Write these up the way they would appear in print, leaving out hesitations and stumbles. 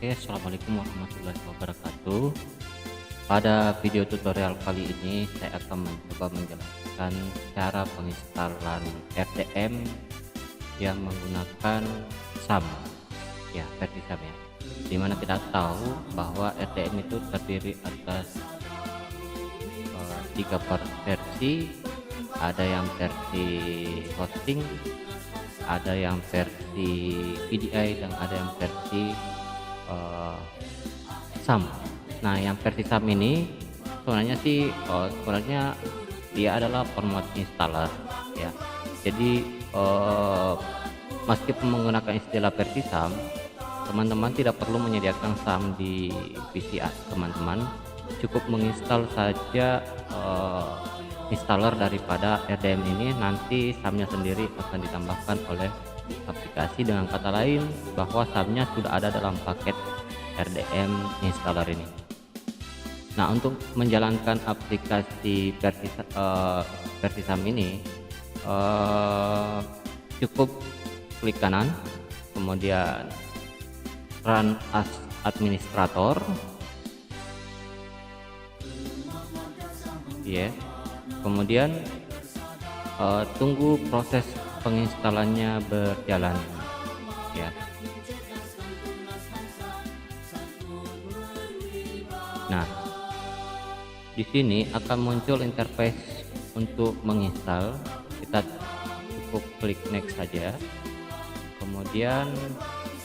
Oke, assalamualaikum warahmatullahi wabarakatuh. Pada video tutorial kali ini saya akan mencoba menjelaskan cara penginstalan RDM yang menggunakan SAM, ya versi SAM ya. Dimana kita tahu bahwa RDM itu terdiri atas tiga versi, ada yang versi hosting, ada yang versi VDI, dan ada yang versi SAM. Nah, yang versi SAM ini sebenarnya dia adalah format installer ya. Jadi meskipun menggunakan istilah versi SAM, teman-teman tidak perlu menyediakan SAM di PC teman-teman, cukup menginstal saja installer daripada RDM ini. Nanti SAM-nya sendiri akan ditambahkan oleh aplikasi. Dengan kata lain, bahwa SAM-nya sudah ada dalam paket RDM installer ini. Nah, untuk menjalankan aplikasi versi SAM ini, cukup klik kanan, kemudian run as administrator, ya. Kemudian tunggu proses penginstalannya berjalan, ya. Nah, di sini akan muncul interface untuk menginstal. Kita cukup klik next saja. Kemudian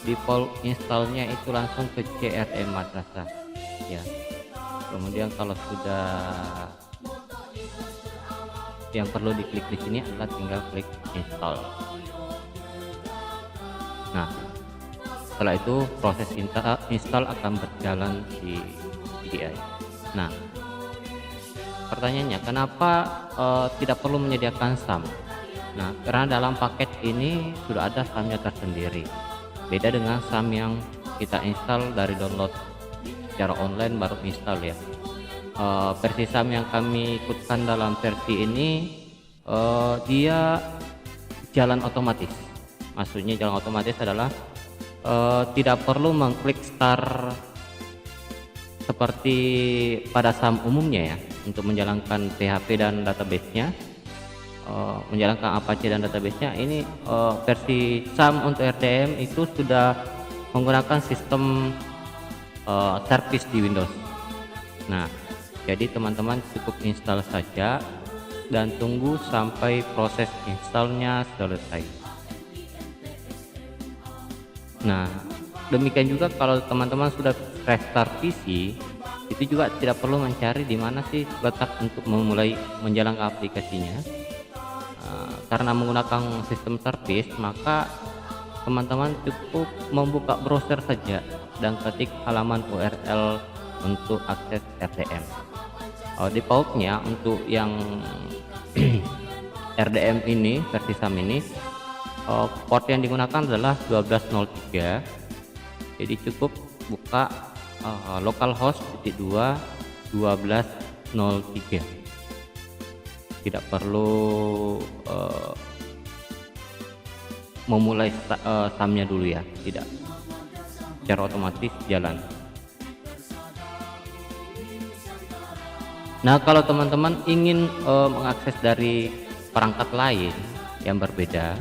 default installnya itu langsung ke CRM madrasah, ya. Kemudian kalau sudah, yang perlu diklik di sini adalah tinggal klik install. Nah, setelah itu proses install akan berjalan di VDI. Nah, pertanyaannya, kenapa tidak perlu menyediakan SAM? Nah, karena dalam paket ini sudah ada SAM-nya tersendiri. Beda dengan SAM yang kita install dari download secara online baru install ya. Versi SAM yang kami ikutkan dalam versi ini dia jalan otomatis. Maksudnya jalan otomatis adalah tidak perlu mengklik start seperti pada SAM umumnya ya, untuk menjalankan PHP dan database-nya, menjalankan Apache dan database-nya. Ini versi SAM untuk RDM itu sudah menggunakan sistem service di Windows. Nah, jadi teman-teman cukup install saja dan tunggu sampai proses installnya selesai. Nah, demikian juga kalau teman-teman sudah restart PC, itu juga tidak perlu mencari di mana sih letak untuk memulai menjalankan aplikasinya. Karena menggunakan sistem service, maka teman-teman cukup membuka browser saja dan ketik halaman URL untuk akses RDM. Defaultnya untuk yang RDM ini, versi SAM ini, port yang digunakan adalah 1203. Jadi cukup buka localhost /2 1203. Tidak perlu memulai SAM-nya dulu ya, tidak, secara otomatis jalan. Nah, kalau teman-teman ingin mengakses dari perangkat lain yang berbeda,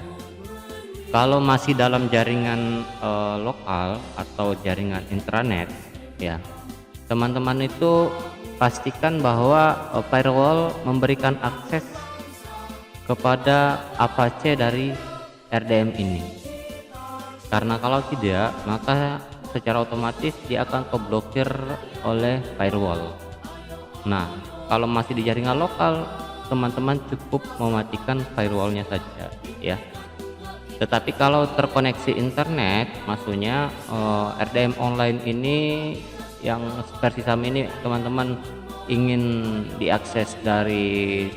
kalau masih dalam jaringan lokal atau jaringan intranet ya, teman-teman itu pastikan bahwa firewall memberikan akses kepada Apache dari RDM ini. Karena kalau tidak, maka secara otomatis dia akan keblokir oleh firewall. Nah, kalau masih di jaringan lokal, teman-teman cukup mematikan firewallnya saja ya. Tetapi kalau terkoneksi internet, maksudnya RDM online ini yang versi SAM ini, teman-teman ingin diakses dari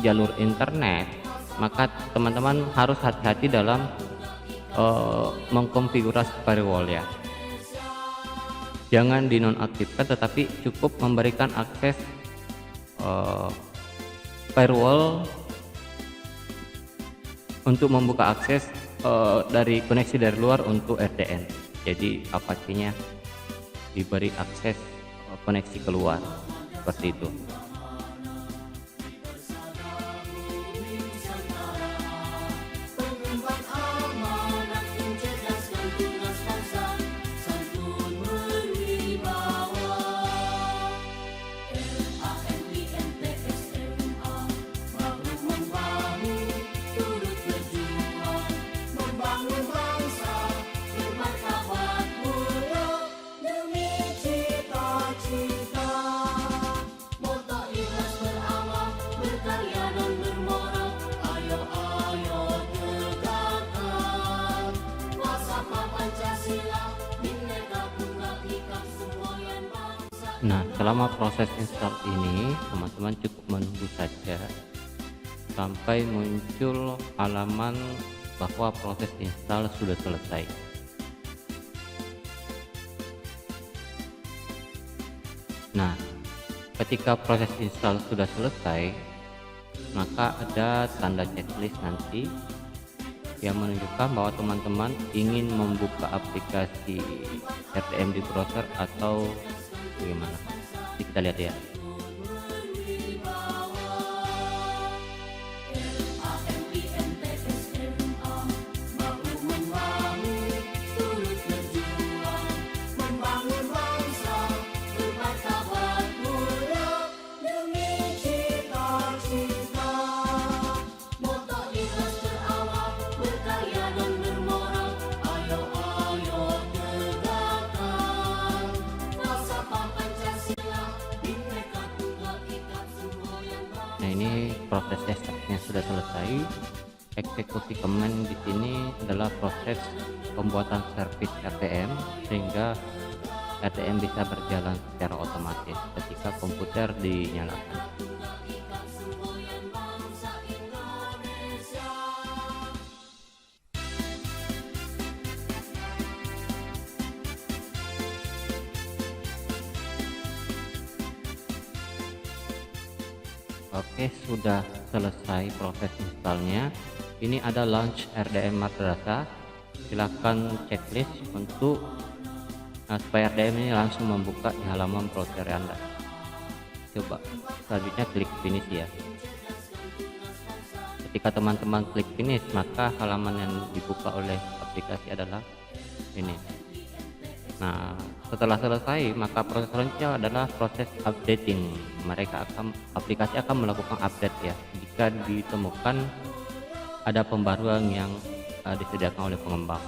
jalur internet, maka teman-teman harus hati-hati dalam mengkonfigurasi firewall ya. Jangan dinonaktifkan, tetapi cukup memberikan akses firewall untuk membuka akses dari koneksi dari luar untuk RDN jadi Apache-nya diberi akses koneksi keluar seperti itu. Nah, selama proses install ini, teman-teman cukup menunggu saja sampai muncul halaman bahwa proses install sudah selesai. Nah, ketika proses install sudah selesai, maka ada tanda checklist nanti yang menunjukkan bahwa teman-teman ingin membuka aplikasi RDM di browser atau bagaimana. Jadi kita lihat ya. Nah, ini proses desktopnya sudah selesai. Eksekusi command di sini adalah proses pembuatan service RDM sehingga RDM bisa berjalan secara otomatis ketika komputer dinyalakan. Oke, sudah selesai proses installnya. Ini ada launch RDM Madrasah. Silakan checklist untuk supaya RDM ini langsung membuka di halaman browser Anda. Coba selanjutnya klik finish ya. Ketika teman-teman klik finish, maka halaman yang dibuka oleh aplikasi adalah ini. Nah, setelah selesai, maka proses selanjutnya adalah proses updating. Aplikasi akan melakukan update ya jika ditemukan ada pembaruan yang disediakan oleh pengembang.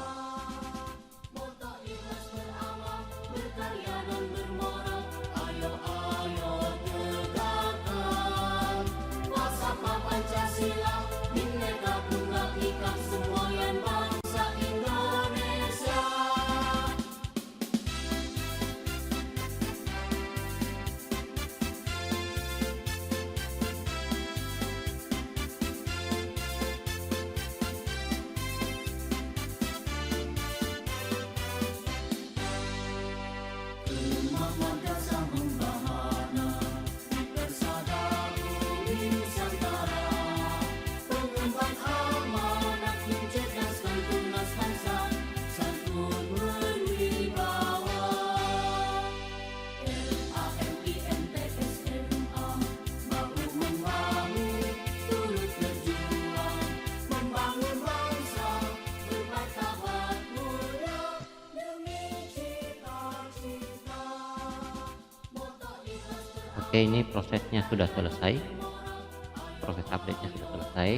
Oke, ini prosesnya sudah selesai, proses update-nya sudah selesai,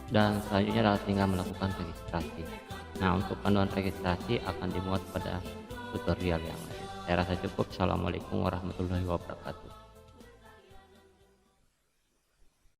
dan selanjutnya adalah tinggal melakukan registrasi. Nah, untuk panduan registrasi akan dimuat pada tutorial yang lain. Saya rasa cukup. Assalamualaikum warahmatullahi wabarakatuh.